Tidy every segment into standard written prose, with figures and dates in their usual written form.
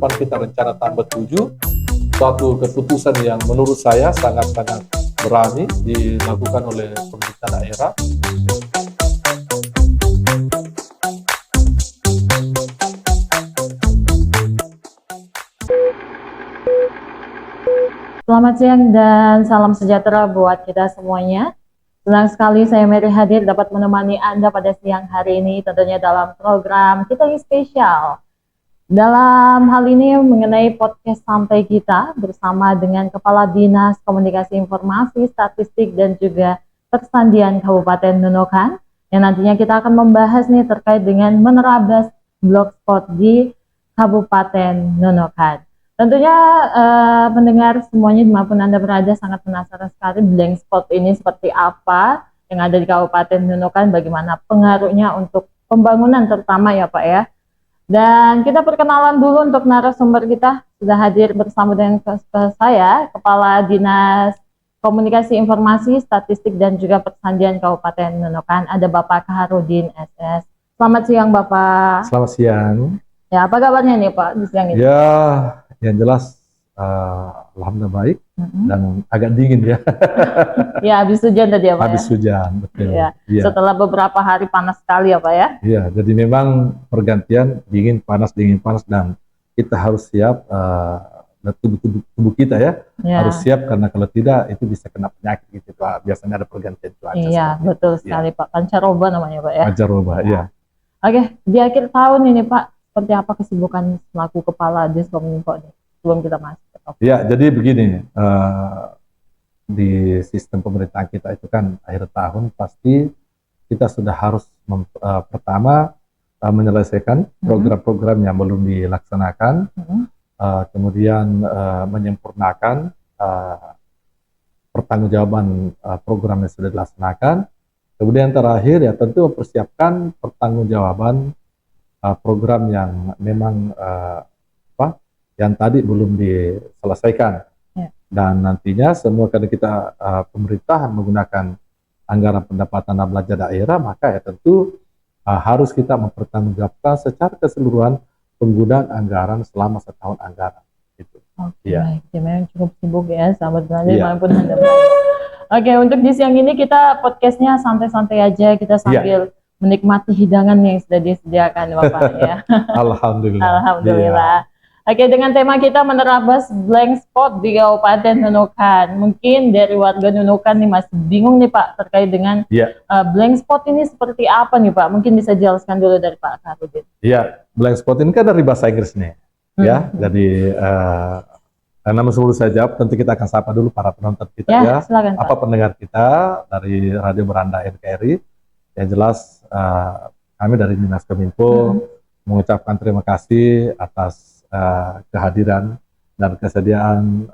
depan kita rencana tambah 7, suatu keputusan yang menurut saya sangat-sangat berani dilakukan oleh pemerintah daerah. Selamat siang dan salam sejahtera buat kita semuanya. Senang sekali saya Mary hadir dapat menemani Anda pada siang hari ini, tentunya dalam program kita yang spesial. Dalam hal ini mengenai podcast sampai kita bersama dengan Kepala Dinas Komunikasi Informasi, Statistik dan juga Persandian Kabupaten Nunukan, yang nantinya kita akan membahas nih terkait dengan menerabas blogspot di Kabupaten Nunukan. Tentunya pendengar semuanya dimanapun Anda berada sangat penasaran sekali blank spot ini seperti apa yang ada di Kabupaten Nunukan, bagaimana pengaruhnya untuk pembangunan terutama ya Pak ya. Dan kita perkenalan dulu untuk narasumber kita, sudah hadir bersama dengan saya, Kepala Dinas Komunikasi Informasi, Statistik dan juga Persandian Kabupaten Nunukan, ada Bapak Kaharudin SS. Selamat siang Bapak. Selamat siang. Ya, apa kabarnya nih Pak di siang ini? Ya, yang jelas alhamdulillah baik dan agak dingin ya. Ya, habis hujan tadi ya Pak. Habis hujan, betul. Ya. Ya. Setelah beberapa hari panas sekali ya Pak ya. Iya, jadi memang pergantian dingin panas dan kita harus siap, tubuh kita ya harus siap, karena kalau tidak itu bisa kena penyakit gitu Pak. Biasanya ada pergantian cuaca. Iya, betul sekali ya. Pak. Pancaroba namanya Pak ya. Pancaroba, ya. Oke, di akhir tahun ini Pak, seperti apa kesibukan selaku Kepala Diskominfo nih? Sebelum kita masuk. Ya, jadi begini, di sistem pemerintahan kita itu kan akhir tahun pasti kita sudah harus pertama menyelesaikan program-program yang belum dilaksanakan, kemudian menyempurnakan pertanggungjawaban program yang sudah dilaksanakan, kemudian terakhir ya tentu mempersiapkan pertanggungjawaban program yang memang yang tadi belum diselesaikan. Dan nantinya semua, karena kita pemerintahan menggunakan anggaran pendapatan dan belanja daerah, maka ya tentu harus kita mempertanggungjawabkan secara keseluruhan penggunaan anggaran selama setahun anggaran. Gitu. Oke, baik. Ya, memang cukup sibuk ya, sahabat belanja dimanapun Anda berada. Oke, untuk di siang ini kita podcastnya santai-santai aja, kita sambil menikmati hidangan yang sudah disediakan Bapak ya. Alhamdulillah. Alhamdulillah. Oke, dengan tema kita menerabas blank spot di Kabupaten Nunukan. Mungkin dari warga Nunukan nih masih bingung nih Pak terkait dengan blank spot ini seperti apa nih Pak? Mungkin bisa jelaskan dulu dari Pak Kaharudin. Iya, blank spot ini kan dari bahasa Inggris nih. Ya, jadi namun sebelum saya jawab, tentu kita akan sapa dulu para penonton kita ya. Silakan, apa pendengar kita dari Radio Beranda NKRI. Yang jelas kami dari Dinas Kominfo mengucapkan terima kasih atas kehadiran dan kesediaan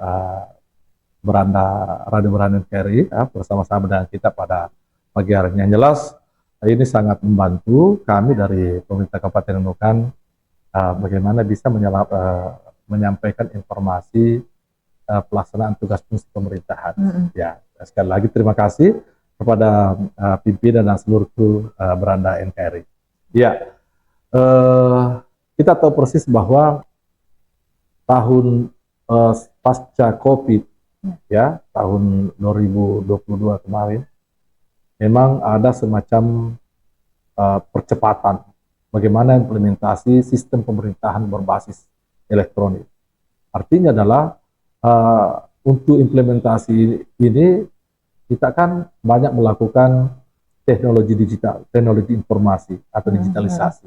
Radio Beranda NKRI bersama-sama dengan kita pada pagi hari ini. Yang jelas ini sangat membantu kami dari pemerintah Kabupaten Nunukan bagaimana bisa menyampaikan informasi pelaksanaan tugas fungsi pemerintahan. Ya, sekali lagi terima kasih kepada pimpinan dan seluruh kru Beranda NKRI. Ya, kita tahu persis bahwa tahun pasca COVID ya, tahun 2022 kemarin memang ada semacam percepatan bagaimana implementasi sistem pemerintahan berbasis elektronik. Artinya adalah untuk implementasi ini kita kan banyak melakukan teknologi digital, teknologi informasi atau digitalisasi.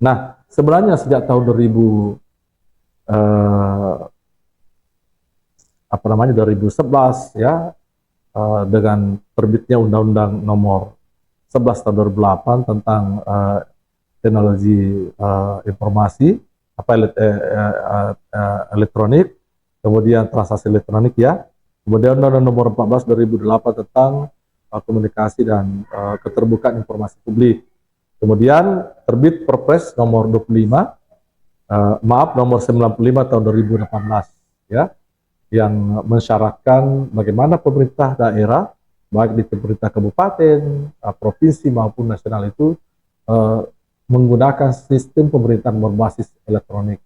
Nah, sebenarnya sejak tahun 2011 ya, dengan terbitnya Undang-Undang Nomor 11 tahun 2008 tentang teknologi informasi elektronik, kemudian transaksi elektronik ya, kemudian Undang-Undang Nomor 14 2008 tentang komunikasi dan keterbukaan informasi publik, kemudian terbit Perpres Nomor 25 Nomor 95 tahun 2018 ya, yang mensyaratkan bagaimana pemerintah daerah baik di pemerintah kabupaten, provinsi maupun nasional itu menggunakan sistem pemerintahan berbasis elektronik.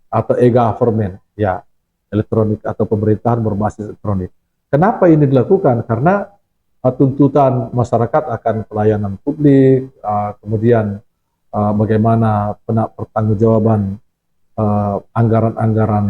atau e-government, ya, elektronik atau pemerintahan berbasis elektronik. Kenapa ini dilakukan? Karena tuntutan masyarakat akan pelayanan publik, kemudian bagaimana pertanggungjawaban anggaran-anggaran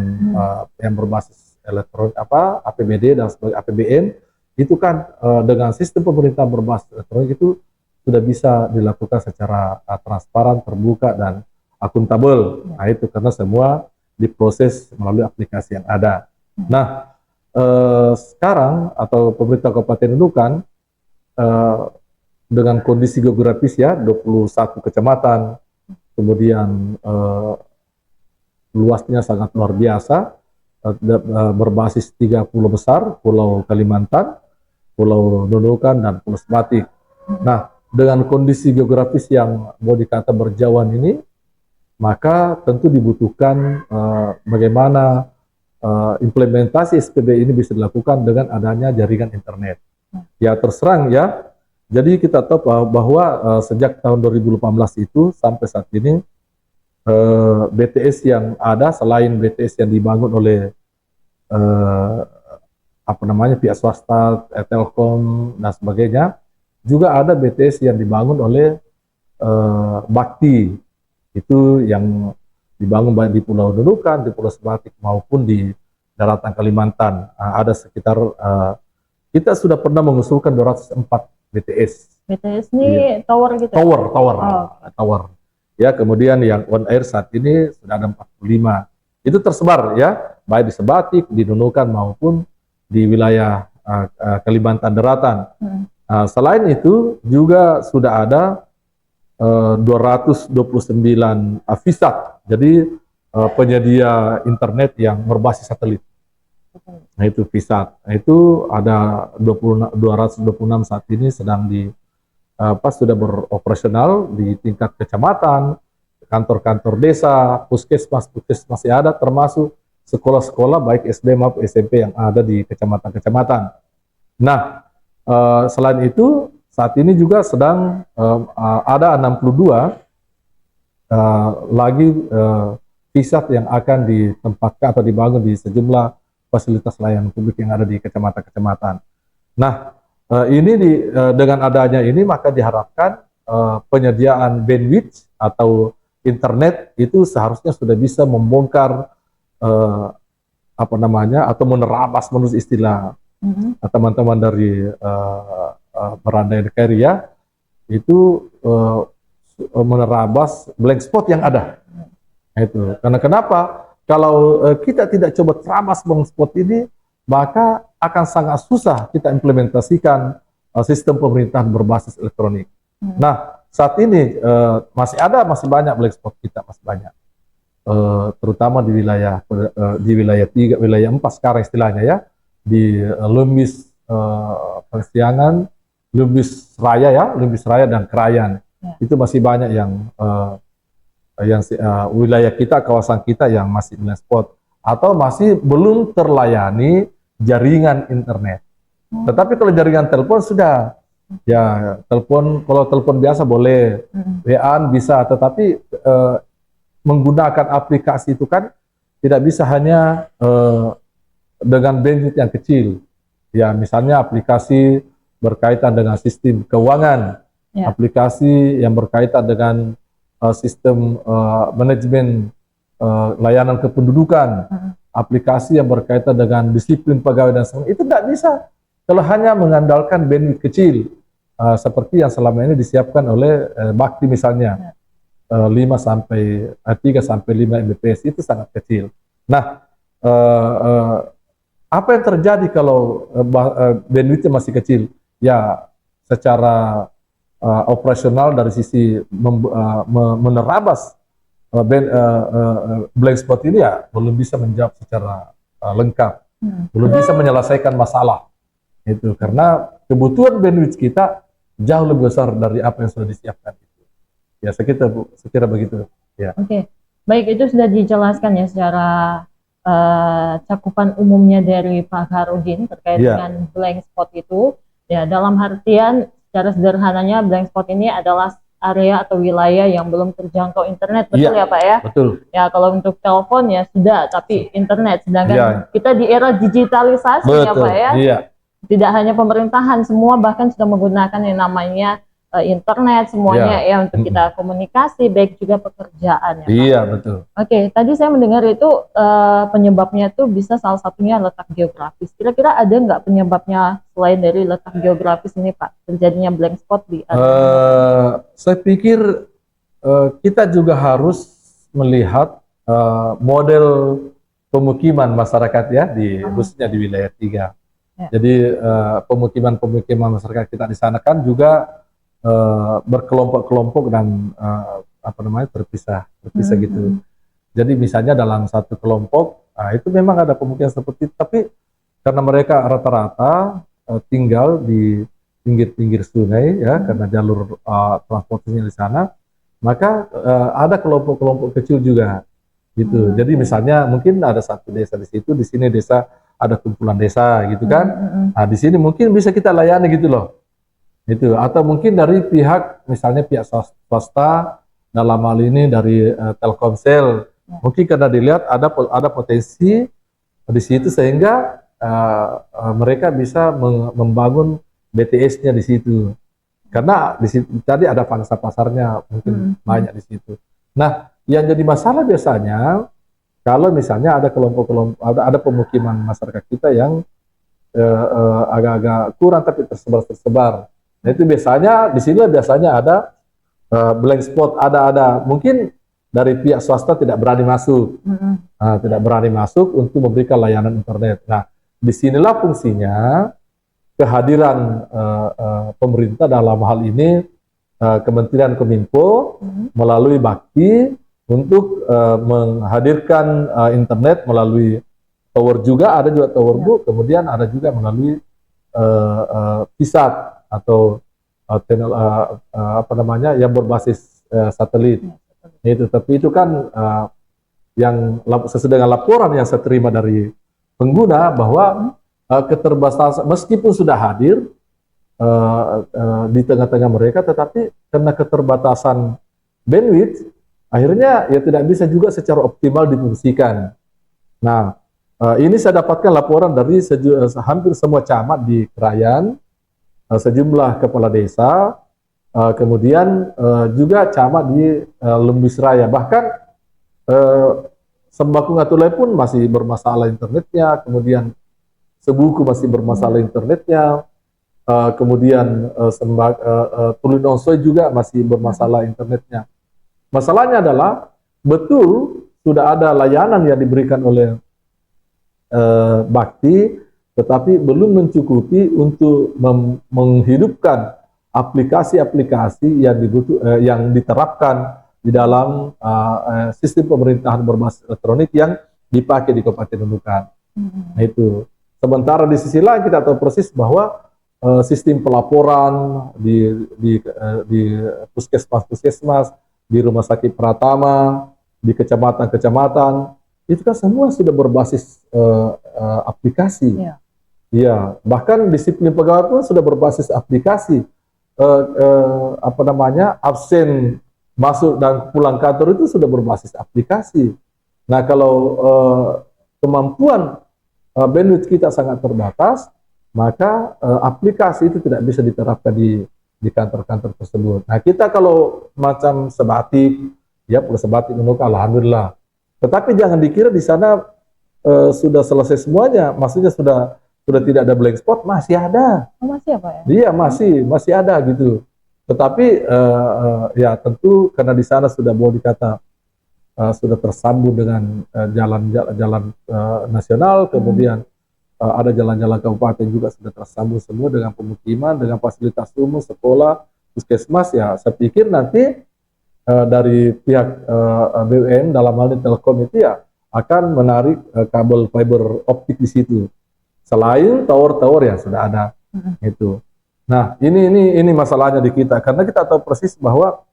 yang berbasis elektronik, APBD dan sebagai APBN, itu kan dengan sistem pemerintahan berbasis elektronik itu sudah bisa dilakukan secara transparan, terbuka, dan akuntabel. Nah, itu karena semua diproses melalui aplikasi yang ada. Nah, sekarang atau pemerintah Kabupaten Nunukan dengan kondisi geografis ya, 21 kecamatan, kemudian luasnya sangat luar biasa, berbasis 3 pulau besar, Pulau Kalimantan, Pulau Nunukan, dan Pulau Sebatik. Nah, dengan kondisi geografis yang mau dikata berjauhan ini, maka tentu dibutuhkan bagaimana implementasi SPB ini bisa dilakukan dengan adanya jaringan internet. Ya, terserang ya. Jadi kita tahu bahwa sejak tahun 2018 itu sampai saat ini BTS yang ada, selain BTS yang dibangun oleh pihak swasta, Telkom dan sebagainya, juga ada BTS yang dibangun oleh Bakti, itu yang dibangun baik di Pulau Nunukan, di Pulau Sebatik maupun di daratan Kalimantan. Ada sekitar kita sudah pernah mengusulkan 204 BTS. BTS ini tower gitu? Tower. Ya, kemudian yang on air saat ini sudah ada 45. Itu tersebar ya, baik di Sebatik, di Nunukan maupun di wilayah Kalimantan Daratan. Selain itu juga sudah ada 229 VSAT, jadi penyedia internet yang berbasis satelit. Nah, itu VSAT. Nah, itu ada 226 saat ini sedang sudah beroperasional di tingkat kecamatan, kantor-kantor desa, puskesmas yang ada, termasuk sekolah-sekolah baik SD maupun SMP yang ada di kecamatan-kecamatan. Nah, selain itu saat ini juga sedang ada 62 lagi VSAT yang akan ditempatkan atau dibangun di sejumlah fasilitas layanan publik yang ada di kecamatan-kecamatan. Nah, dengan adanya ini maka diharapkan penyediaan bandwidth atau internet itu seharusnya sudah bisa membongkar atau menerabas menurut istilah teman-teman dari Berandai Negeri ya, itu menerabas blank spot yang ada. Itu karena kenapa? Kalau kita tidak coba terabas blank spot ini, maka akan sangat susah kita implementasikan sistem pemerintahan berbasis elektronik. Nah, saat ini masih banyak blank spot kita, masih banyak. Terutama di wilayah 3, wilayah 4 sekarang istilahnya ya, di Lumbis Persiangan, Lumbis Raya dan Krayan. Itu masih banyak yang wilayah kita, kawasan kita yang masih blank spot atau masih belum terlayani jaringan internet. Tetapi kalau jaringan telepon sudah, ya kalau telepon biasa boleh, WA bisa, tetapi menggunakan aplikasi itu kan tidak bisa hanya dengan bandwidth yang kecil. Ya, misalnya aplikasi berkaitan dengan sistem keuangan, aplikasi yang berkaitan dengan sistem manajemen layanan kependudukan, aplikasi yang berkaitan dengan disiplin pegawai dan sebagainya, itu tidak bisa kalau hanya mengandalkan bandwidth kecil seperti yang selama ini disiapkan oleh Bakti misalnya, 3 sampai 5 Mbps, itu sangat kecil. Nah, apa yang terjadi kalau bandwidthnya masih kecil? Ya, secara operasional dari sisi menerabas blank spot ini ya belum bisa menjawab secara lengkap, belum bisa menyelesaikan masalah itu karena kebutuhan bandwidth kita jauh lebih besar dari apa yang sudah disiapkan. Ya, sekira begitu. Ya. Oke, baik, itu sudah dijelaskan ya secara cakupan umumnya dari Pak Harudin terkait dengan blank spot itu. Ya, dalam artian secara sederhananya blank spot ini adalah area atau wilayah yang belum terjangkau internet, betul Iya, ya Pak ya? betul. Ya kalau untuk telepon ya sudah, tapi internet, sedangkan Iya. kita di era digitalisasi ya Betul. Pak ya, Iya. tidak hanya pemerintahan, semua bahkan sudah menggunakan yang namanya internet semuanya Iya. ya untuk kita komunikasi, baik juga pekerjaan ya Pak. Iya, betul. Oke, tadi saya mendengar itu penyebabnya itu bisa salah satunya letak geografis. Kira-kira ada nggak penyebabnya selain dari letak geografis ini Pak, terjadinya blank spot di Saya pikir kita juga harus melihat model pemukiman masyarakat ya khususnya di wilayah 3. Ya. Jadi pemukiman masyarakat kita di sana kan juga berkelompok-kelompok dan terpisah gitu. Jadi misalnya dalam satu kelompok itu memang ada pemukiman seperti itu, tapi karena mereka rata-rata tinggal di pinggir-pinggir sungai ya, karena jalur transportasinya di sana, maka ada kelompok-kelompok kecil juga gitu. Jadi misalnya mungkin ada satu desa di situ, di sini desa ada kumpulan desa gitu kan. Nah, di sini mungkin bisa kita layani gitu loh. Itu atau mungkin dari pihak misalnya pihak swasta dalam hal ini dari Telkomsel, mungkin karena dilihat ada potensi di situ sehingga mereka bisa membangun BTS-nya di situ. Karena di situ tadi ada pangsa pasarnya mungkin banyak di situ. Nah, yang jadi masalah biasanya kalau misalnya ada kelompok-kelompok, ada pemukiman masyarakat kita yang agak-agak kurang tapi tersebar. Nah, itu biasanya di sini biasanya ada blank spot, ada mungkin dari pihak swasta tidak berani masuk, tidak berani masuk untuk memberikan layanan internet. Nah, disinilah fungsinya kehadiran pemerintah dalam hal ini Kementerian Kominfo melalui Bakti untuk menghadirkan internet melalui tower juga, ada juga tower bu, kemudian ada juga melalui PISAT atau channel yang berbasis satelit. Itu, tapi itu kan yang sesuai dengan laporan yang saya terima dari pengguna bahwa keterbatasan meskipun sudah hadir di tengah-tengah mereka, tetapi karena keterbatasan bandwidth akhirnya ya tidak bisa juga secara optimal difungsikan. Nah, ini saya dapatkan laporan dari hampir semua camat di Krayan, sejumlah kepala desa, kemudian juga camat di Lembis Raya. Bahkan Sembako Ngatulai pun masih bermasalah internetnya, kemudian Sebuku masih bermasalah internetnya, kemudian Tulun Onsoy juga masih bermasalah internetnya. Masalahnya adalah betul sudah ada layanan yang diberikan oleh Bakti, tetapi belum mencukupi untuk menghidupkan aplikasi-aplikasi yang diterapkan di dalam sistem pemerintahan berbasis elektronik yang dipakai di Kabupaten Nunukan. Nah, itu. Sementara di sisi lain kita tahu persis bahwa sistem pelaporan di puskesmas, di rumah sakit Pratama, di kecamatan-kecamatan, itu kan semua sudah berbasis aplikasi. Iya, bahkan disiplin pegawai pun sudah berbasis aplikasi. Absen masuk dan pulang kantor itu sudah berbasis aplikasi. Nah, kalau kemampuan bandwidth kita sangat terbatas, maka aplikasi itu tidak bisa diterapkan di kantor-kantor tersebut. Nah, kita kalau macam Sebatik, ya Sebatik Nunukan, alhamdulillah. Tetapi jangan dikira di sana sudah selesai semuanya, maksudnya sudah tidak ada blank spot, masih ada. Oh, masih apa ya? Iya, masih ada gitu. Tetapi ya tentu karena di sana sudah boleh dikata sudah tersambung dengan jalan-jalan nasional, kemudian ada jalan-jalan kabupaten juga sudah tersambung semua dengan pemukiman, dengan fasilitas umum, sekolah, puskesmas. Ya, saya pikir nanti dari pihak BUMN dalam hal ini Telkom itu ya akan menarik kabel fiber optik di situ. Selain tower-tower yang sudah ada itu. Nah, ini masalahnya di kita karena kita tahu persis bahwa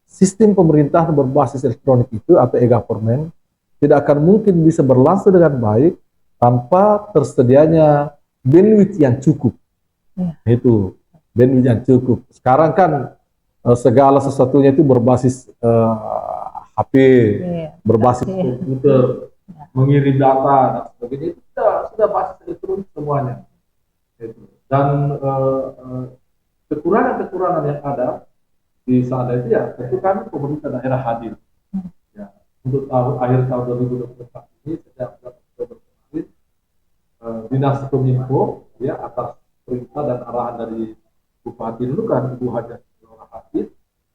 sistem pemerintahan berbasis elektronik itu atau e-government tidak akan mungkin bisa berlangsung dengan baik tanpa tersedianya bandwidth yang cukup. Itu. bandwidth yang cukup. Sekarang kan segala sesuatunya itu berbasis HP, Iya, berbasis pasti. komputer, mengirim data dan sebagainya, itu sudah basis elektronik semuanya. Gitu. Dan kekurangan-kekurangan yang ada di sana itu ya tentu kami pemerintah daerah hadir. Ya, untuk akhir tahun 2024 ini sejak bulan Oktober kemarin, Dinas Kominfo ya atas perintah dan arahan dari Bupati Nunukan Ibu Hajah Nurul Hafid,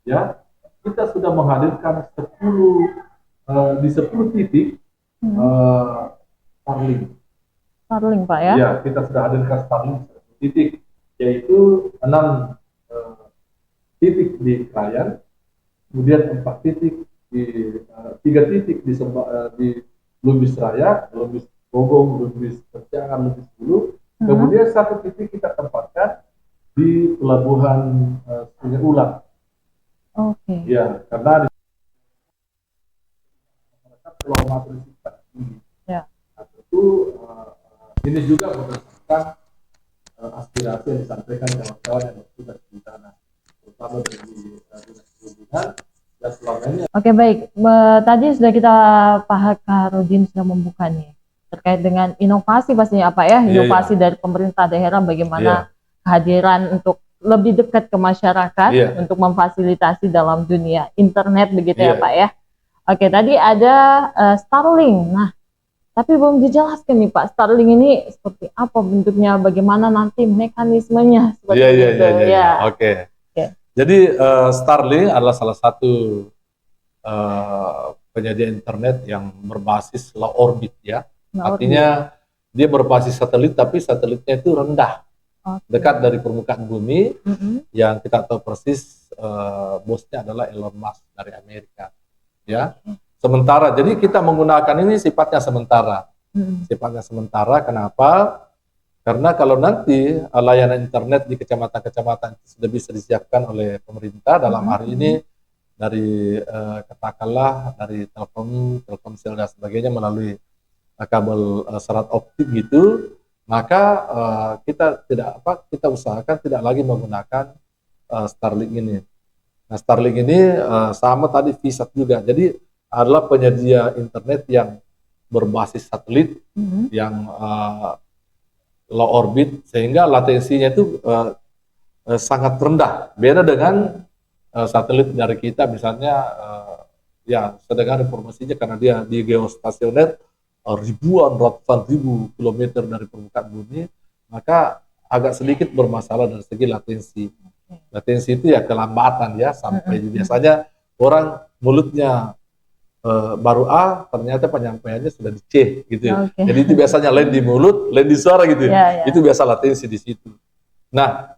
ya kita sudah menghadirkan 10 di 10 titik Starlink. Starlink Pak ya? Ya, kita sudah hadirkan Starlink 10 titik, yaitu 6 titik di Krayan, kemudian 4 titik di 3 titik di Lubis Raya, Lubis Bogong, Lubis Perciangan, Lubis Hulu, kemudian 1 titik kita tempatkan di pelabuhan Sungai Ulang. Oke. Ya, karena di pulau masuk di tinggi. Ya. Nah, tentu ini juga berdasarkan aspirasi yang disampaikan kawan-kawan yang bertugas di sana, terutama dari dinas perhubungan dan selama ini. Oke baik, tadi sudah kita Pak Harudin sudah membuka nih terkait dengan inovasi pastinya apa ya, inovasi dari pemerintah daerah bagaimana kehadiran untuk lebih dekat ke masyarakat untuk memfasilitasi dalam dunia internet begitu ya Pak ya. Oke, tadi ada Starlink. Nah, tapi belum dijelaskan nih Pak, Starlink ini seperti apa bentuknya, bagaimana nanti mekanismenya seperti itu. Oke. Jadi Starlink adalah salah satu penyedia internet yang berbasis low orbit ya. Artinya dia berbasis satelit, tapi satelitnya itu rendah, dekat dari permukaan bumi. Yang kita tahu persis bosnya adalah Elon Musk dari Amerika. Ya, sementara. Jadi kita menggunakan ini sifatnya sementara. Sifatnya sementara. Kenapa? Karena kalau nanti layanan internet di kecamatan-kecamatan sudah bisa disiapkan oleh pemerintah dalam hari ini dari katakanlah dari Telkomsel dan sebagainya melalui kabel serat optik gitu, maka kita usahakan tidak lagi menggunakan Starlink ini. Nah, Starlink ini sama tadi VSAT juga. Jadi adalah penyedia internet yang berbasis satelit yang low orbit, sehingga latensinya itu sangat rendah. Beda dengan satelit dari kita misalnya, ya saya dengar informasinya karena dia di geostasioner ribuan, ratusan ribu kilometer dari permukaan bumi, maka agak sedikit bermasalah dari segi latensi. Latensi itu ya kelambatan ya, sampai biasanya orang mulutnya baru A, ternyata penyampaiannya sudah di C gitu ya. Jadi itu biasanya lain di mulut, lain di suara gitu ya. Itu biasa latensi di situ. Nah,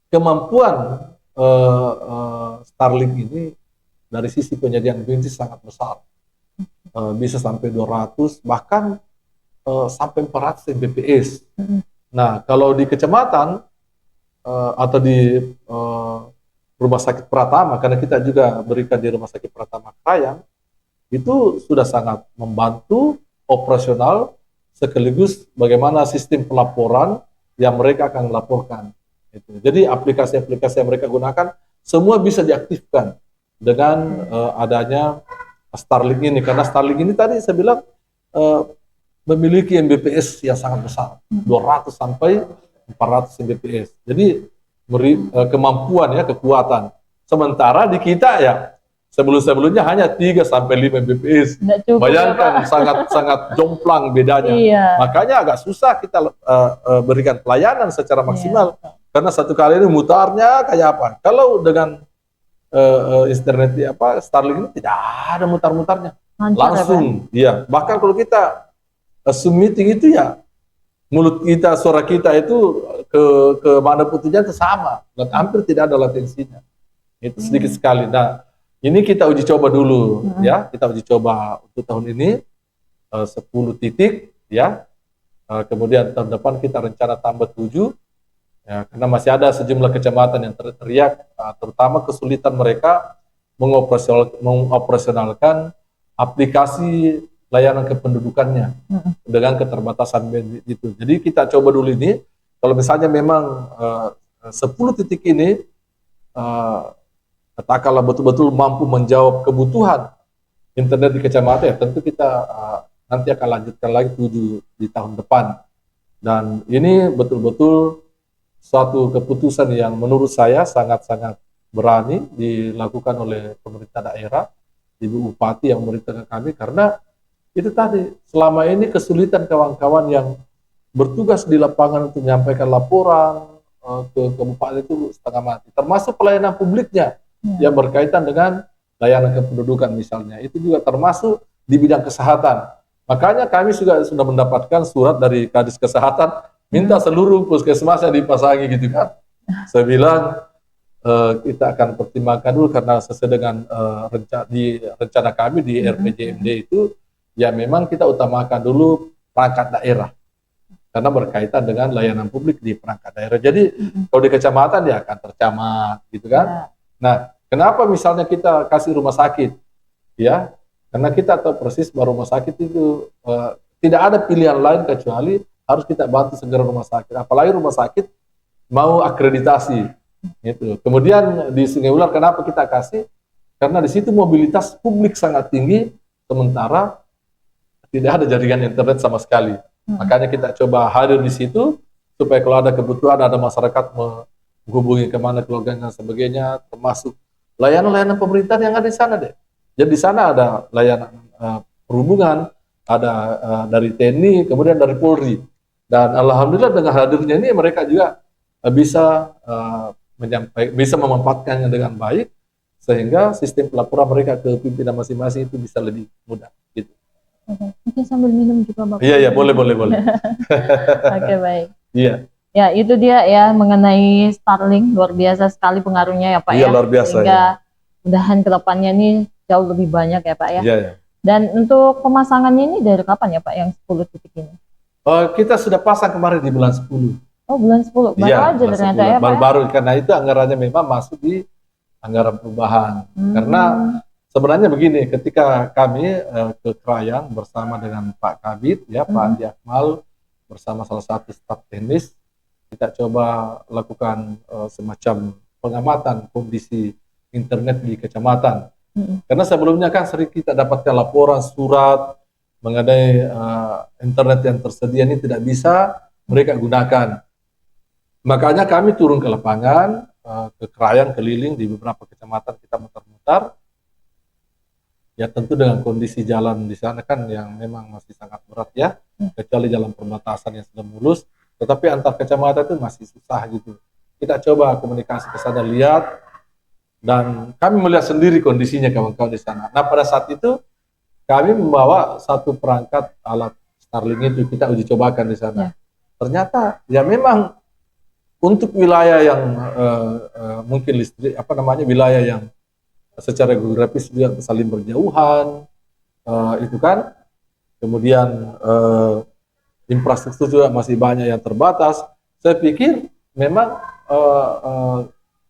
kemampuan Starlink ini dari sisi penyediaan bandwidth sangat besar. Bisa sampai 200, bahkan sampai 400 Mbps. Nah, kalau di kecamatan atau di Rumah Sakit Pratama, karena kita juga berikan di Rumah Sakit Pratama Krayan, itu sudah sangat membantu operasional sekaligus bagaimana sistem pelaporan yang mereka akan laporkan. Jadi aplikasi-aplikasi yang mereka gunakan semua bisa diaktifkan dengan adanya Starlink ini, karena Starlink ini tadi saya bilang memiliki Mbps yang sangat besar, 200 sampai 400 Mbps. Jadi kemampuan ya, kekuatan. Sementara di kita ya sebelumnya hanya 3 sampai 5 Mbps. Bayangkan sangat jomplang bedanya. Makanya agak susah kita berikan pelayanan secara maksimal. Karena satu kali ini mutarnya kayak apa? Kalau dengan internet Starlink ini tidak ada mutar-mutarnya. Langsung ya. Bahkan kalau kita Zoom meeting itu ya mulut kita, suara kita itu ke mana putihnya itu sama, dan hampir tidak ada latensinya. Itu sedikit sekali. Nah, ini kita uji coba dulu ya, kita uji coba untuk tahun ini 10 titik ya. Kemudian tahun depan kita rencana tambah 7 ya, karena masih ada sejumlah kecamatan yang teriak, terutama kesulitan mereka mengoperasionalkan aplikasi layanan kependudukannya dengan keterbatasan bandwidth itu. Jadi kita coba dulu ini, kalau misalnya memang 10 titik ini katakanlah betul-betul mampu menjawab kebutuhan internet di kecamatan, ya tentu kita nanti akan lanjutkan lagi 7 di tahun depan. Dan ini betul-betul suatu keputusan yang menurut saya sangat-sangat berani dilakukan oleh pemerintah daerah, Ibu Bupati yang memerintahkan kami, karena itu tadi, selama ini kesulitan kawan-kawan yang bertugas di lapangan untuk menyampaikan laporan ke Bupati itu setengah mati, termasuk pelayanan publiknya yang berkaitan dengan layanan kependudukan misalnya, itu juga termasuk di bidang kesehatan. Makanya kami juga sudah mendapatkan surat dari Kadis Kesehatan minta seluruh puskesmas yang dipasangi gitu kan. Saya bilang kita akan pertimbangkan dulu karena sesuai dengan rencana kami di RPJMD itu ya memang kita utamakan dulu perangkat daerah karena berkaitan dengan layanan publik di perangkat daerah. Jadi kalau di kecamatan ya akan tercamat gitu kan. Nah, kenapa misalnya kita kasih rumah sakit ya? Karena kita tahu persis bahwa rumah sakit itu tidak ada pilihan lain kecuali harus kita bantu segera rumah sakit. Apalagi rumah sakit mau akreditasi. Gitu. Kemudian di Sungai Ular kenapa kita kasih? Karena di situ mobilitas publik sangat tinggi, sementara tidak ada jaringan internet sama sekali. Makanya kita coba hadir di situ supaya kalau ada kebutuhan, ada masyarakat menghubungi kemana keluarganya dan sebagainya, termasuk layanan-layanan pemerintahan yang ada di sana deh. Jadi di sana ada layanan perhubungan, ada dari TNI, kemudian dari Polri. Dan alhamdulillah dengan hadirnya ini mereka juga bisa bisa memanfaatkannya dengan baik sehingga sistem pelaporan mereka ke pimpinan masing-masing itu bisa lebih mudah. Gitu. Mungkin sambil minum juga Bapak. Iya, boleh. Oke, baik. Iya. Ya, itu dia ya mengenai Starlink, luar biasa sekali pengaruhnya ya Pak Iya, ya. luar biasa. Sehingga mudahan kedepannya ini jauh lebih banyak ya Pak ya. Iya. Dan untuk pemasangannya ini dari kapan ya Pak yang 10 titik ini? Kita sudah pasang kemarin di bulan 10. Oh, bulan 10. Baru aja ternyata ya Pak. Baru karena itu anggarannya memang masuk di anggaran perubahan. Karena sebenarnya begini, ketika kami ke Krayan bersama dengan Pak Kabid, ya Pak Andi Akmal, bersama salah satu staf teknis, kita coba lakukan semacam pengamatan kondisi internet di kecamatan. Karena sebelumnya kan sering kita dapatkan laporan surat mengenai internet yang tersedia ini tidak bisa mereka gunakan. Makanya kami turun ke lapangan, ke Krayan, keliling di beberapa kecamatan kita muter-muter. Ya tentu dengan kondisi jalan di sana kan yang memang masih sangat berat ya, kecuali jalan perbatasan yang sudah mulus. Tetapi antar kecamatan itu masih susah gitu. Kita coba komunikasi ke sana, lihat, dan kami melihat sendiri kondisinya kawan-kawan di sana. Nah pada saat itu kami membawa satu perangkat alat Starlink itu kita uji cobakan di sana. Ternyata ya memang untuk wilayah yang mungkin listrik wilayah yang secara geografis juga saling berjauhan itu kan, kemudian infrastruktur juga masih banyak yang terbatas. Saya pikir memang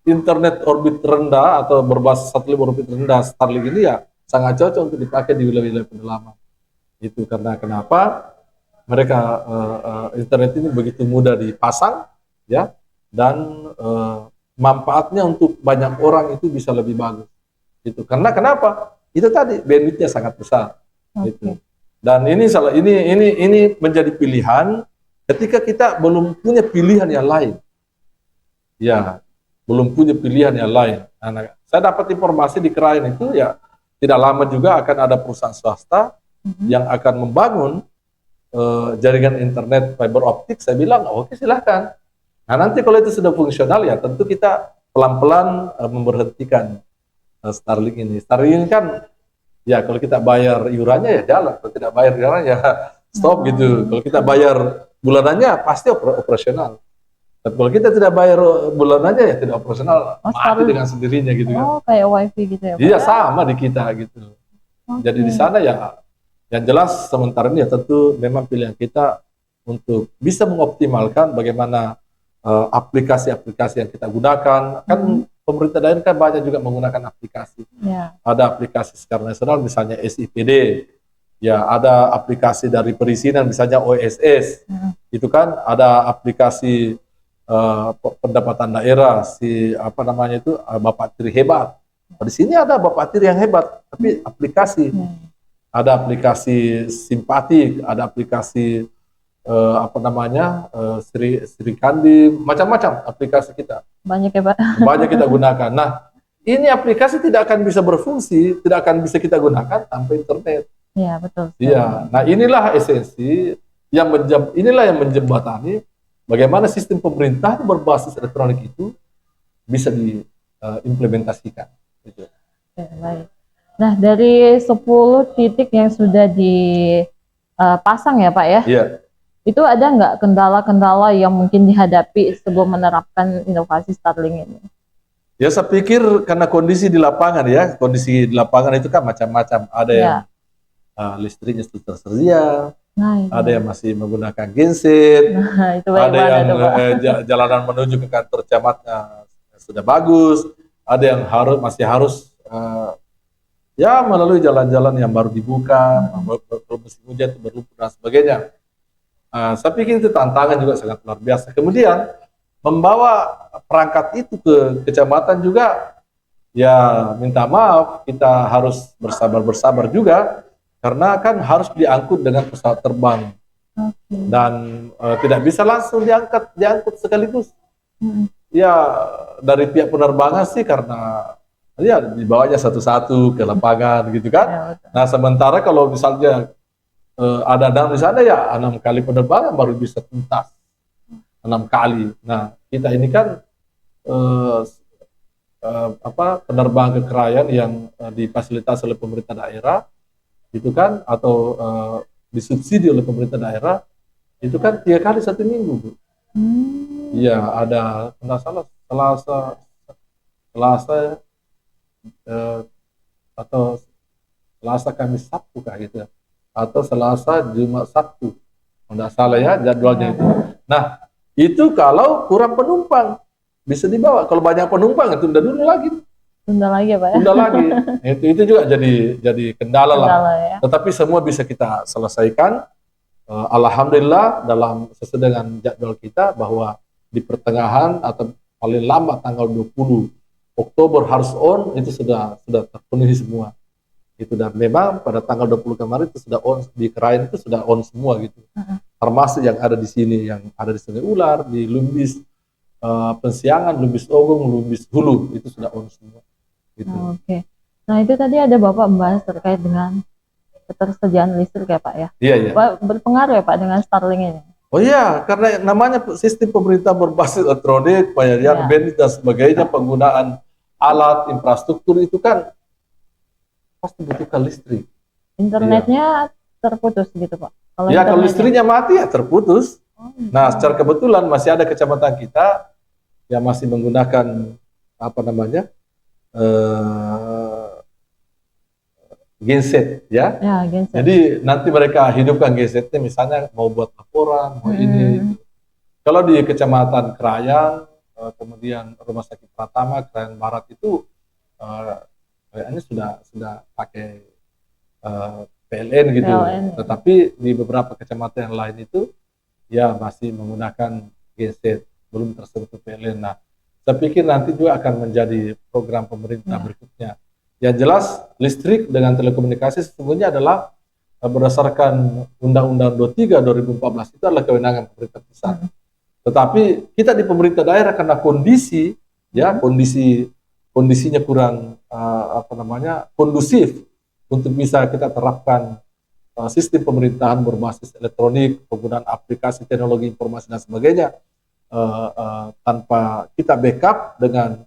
internet orbit rendah atau berbasis satelit orbit rendah Starlink ini ya sangat cocok untuk dipakai di wilayah-wilayah pedalaman. Itu karena kenapa mereka internet ini begitu mudah dipasang ya, dan manfaatnya untuk banyak orang itu bisa lebih bagus. Itu karena kenapa? Itu tadi bandwidth-nya sangat besar. Gitu. Dan ini menjadi pilihan ketika kita belum punya pilihan yang lain. Ya, belum punya pilihan yang lain. Nah, saya dapat informasi di Krayan itu ya tidak lama juga akan ada perusahaan swasta yang akan membangun jaringan internet fiber optik. Saya bilang oke, silahkan. Nah nanti kalau itu sudah fungsional ya tentu kita pelan-pelan memberhentikan Starlink ini. Starlink ini kan ya kalau kita bayar iurannya ya jalan, kalau tidak bayar iurannya ya stop gitu. Kalau kita bayar bulanannya pasti operasional. Tapi kalau kita tidak bayar bulanannya ya tidak operasional, mati dengan sendirinya gitu kan. Oh, kayak wifi gitu ya Pak? Iya sama di kita gitu. Jadi di sana ya yang jelas sementara ini ya tentu memang pilihan kita untuk bisa mengoptimalkan bagaimana aplikasi-aplikasi yang kita gunakan. Kan pemerintah daerah kan banyak juga menggunakan aplikasi. Ada aplikasi secara nasional misalnya SIPD, ya ada aplikasi dari perizinan misalnya OSS, itu kan ada aplikasi pendapatan daerah, si apa namanya itu Bapak Tiri hebat. Di sini ada Bapak Tiri yang hebat, tapi aplikasi, ada aplikasi simpatik, ada aplikasi apa namanya Sri Kandi, macam-macam aplikasi kita. Banyak ya Pak. Banyak kita gunakan. Nah, ini aplikasi tidak akan bisa berfungsi, tidak akan bisa kita gunakan tanpa internet. Iya betul. Iya. Nah, inilah esensi inilah yang menjembatani bagaimana sistem pemerintah berbasis elektronik itu bisa diimplementasikan. Gitu. Oke, baik. Nah, dari 10 titik yang sudah dipasang ya Pak ya, Iya. itu ada nggak kendala-kendala yang mungkin dihadapi sebelum menerapkan inovasi Starlink ini? Ya, saya pikir karena kondisi di lapangan ya, kondisi di lapangan itu kan macam-macam. Ada yang listriknya sudah tersedia, ada yang masih menggunakan genset, itu ada yang jalanan menuju ke kantor camatnya sudah bagus, ada yang masih harus ya melalui jalan-jalan yang baru dibuka, musim hujan itu berlumpur dan sebagainya. Saya pikir itu tantangan juga sangat luar biasa. Kemudian membawa perangkat itu ke kecamatan juga, ya minta maaf, kita harus bersabar juga, karena kan harus diangkut dengan pesawat terbang. Dan tidak bisa langsung diangkut sekaligus. Ya dari pihak penerbangan sih karena ya dibawanya satu-satu ke lapangan gitu kan. Nah sementara kalau misalnya ada dam di sana ya 6 kali penerbangan baru bisa tuntas 6 kali. Nah kita ini kan penerbangan kekerjaan yang difasilitasi oleh pemerintah daerah itu kan, atau disubsidi oleh pemerintah daerah itu kan 3 kali 1 minggu, Bu. Iya, ada nggak salah Selasa atau Selasa Kamis Sabtu kah gitu ya, atau Selasa Jumat Sabtu, nggak salah ya jadwalnya itu. Nah itu kalau kurang penumpang bisa dibawa, kalau banyak penumpang itu udah dulu lagi. Tunda lagi ya Pak ya? Tunda lagi. Itu juga jadi kendala lah. Ya. Tetapi semua bisa kita selesaikan. Alhamdulillah dalam sesuai dengan jadwal kita bahwa di pertengahan atau paling lambat tanggal 20 Oktober harus on, itu sudah terpenuhi semua. Itu, dan memang pada tanggal 20 kemarin itu sudah on, di Kerayan itu sudah on semua gitu. Termasuk yang ada di sini, yang ada di Sungai Ular, di Lumbis Pensiangan, Lumbis Ogong, Lumbis Hulu, itu sudah on semua. Gitu. Oke. Nah itu tadi ada Bapak membahas terkait dengan ketersediaan listrik ya Pak ya? Iya, iya. Berpengaruh ya Pak dengan Starlink ini? Oh iya, karena namanya sistem pemerintah berbasis elektronik, pembayaran, bandwidth dan sebagainya, penggunaan alat, infrastruktur itu kan pasti butuhkan listrik. Internetnya terputus gitu Pak? Kalau listriknya mati ya terputus. Nah secara kebetulan masih ada kecamatan kita yang masih menggunakan apa namanya, genset ya. Genset. Jadi nanti mereka hidupkan gensetnya, misalnya mau buat laporan, mau ini. Kalau di Kecamatan Kerayan, kemudian Rumah Sakit Pratama, Kerayan Barat itu kayaknya sudah pakai PLN gitu. Tetapi di beberapa kecamatan yang lain itu ya masih menggunakan genset, belum tersentuh PLN. Nah, saya pikir nanti juga akan menjadi program pemerintah berikutnya. Yang jelas listrik dengan telekomunikasi sesungguhnya adalah berdasarkan Undang-Undang 23 2014 itu adalah kewenangan pemerintah pusat. Tetapi kita di pemerintah daerah karena kondisinya kurang kondusif untuk bisa kita terapkan sistem pemerintahan berbasis elektronik, penggunaan aplikasi teknologi informasi dan sebagainya. Tanpa kita backup dengan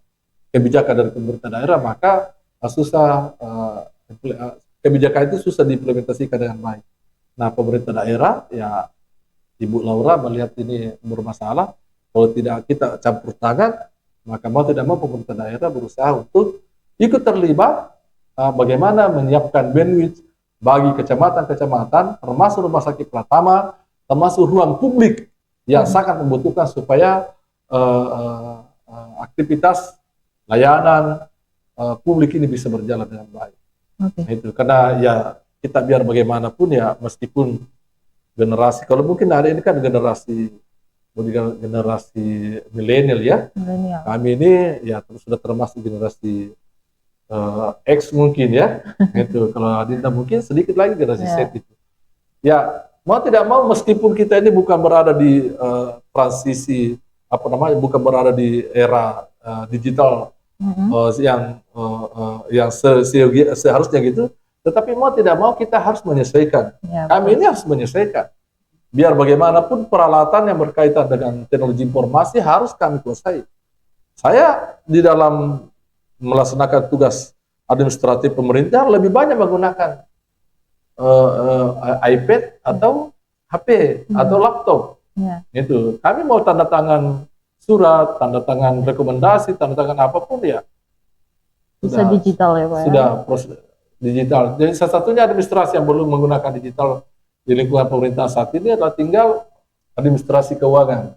kebijakan dari pemerintah daerah, maka kebijakan itu susah diimplementasikan dengan baik. Nah, pemerintah daerah, ya Ibu Laura melihat ini bermasalah, kalau tidak kita campur tangan, maka mau tidak mau pemerintah daerah berusaha untuk ikut terlibat bagaimana menyiapkan bandwidth bagi kecamatan-kecamatan, termasuk Rumah Sakit Pratama, termasuk ruang publik yang sangat membutuhkan supaya aktivitas layanan publik ini bisa berjalan dengan baik. Nah, itu karena ya kita biar bagaimanapun ya, meskipun generasi, kalau mungkin ada ini kan generasi generasi milenial ya. Milenial. Kami ini ya sudah termasuk generasi X mungkin ya. Itu kalau Adinda mungkin sedikit lagi generasi Z itu. Ya, mau tidak mau meskipun kita ini bukan berada di transisi bukan berada di era digital yang seharusnya gitu, tetapi mau tidak mau kita harus menyesuaikan. Kami ini harus menyesuaikan. Biar bagaimanapun peralatan yang berkaitan dengan teknologi informasi harus kami kuasai. Saya di dalam melaksanakan tugas administratif pemerintah lebih banyak menggunakan iPad atau HP atau laptop. Itu kami mau tanda tangan surat, tanda tangan rekomendasi, tanda tangan apapun ya bisa digital ya Pak. Sudah proses digital. Jadi salah satunya administrasi yang belum menggunakan digital di lingkungan pemerintah saat ini adalah tinggal administrasi keuangan.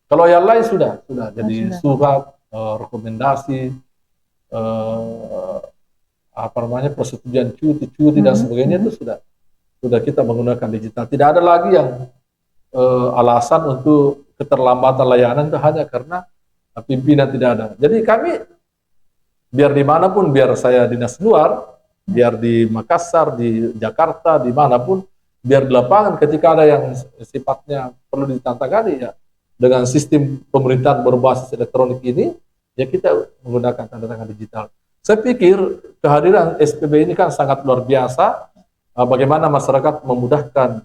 Kalau yang lain sudah. Jadi surat, rekomendasi, persetujuan cuti dan sebagainya itu sudah kita menggunakan digital. Tidak ada lagi yang alasan untuk keterlambatan layanan itu hanya karena pimpinan tidak ada. Jadi kami biar dimanapun, biar saya dinas luar, biar di Makassar, di Jakarta, dimanapun, biar di lapangan ketika ada yang sifatnya perlu ditantangani ya dengan sistem pemerintahan berbasis elektronik ini, ya kita menggunakan tanda tangan digital. Saya pikir kehadiran SPB ini kan sangat luar biasa. Bagaimana masyarakat memudahkan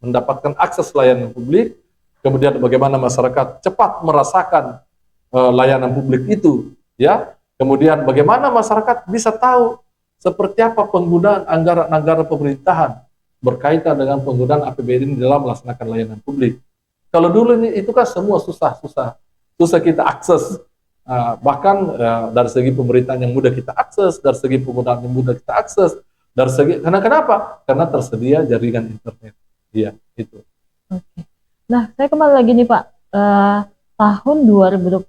mendapatkan akses layanan publik, kemudian bagaimana masyarakat cepat merasakan layanan publik itu, ya. Kemudian bagaimana masyarakat bisa tahu seperti apa penggunaan anggaran pemerintahan berkaitan dengan penggunaan APBD ini dalam melaksanakan layanan publik. Kalau dulu itu kan semua susah kita akses. Bahkan dari segi pemerintahan yang mudah kita akses, dari segi penggunaan yang mudah kita akses, dari segi karena kenapa? Karena tersedia jaringan internet. Iya, itu. Oke. Nah, saya kembali lagi nih Pak. Tahun 2025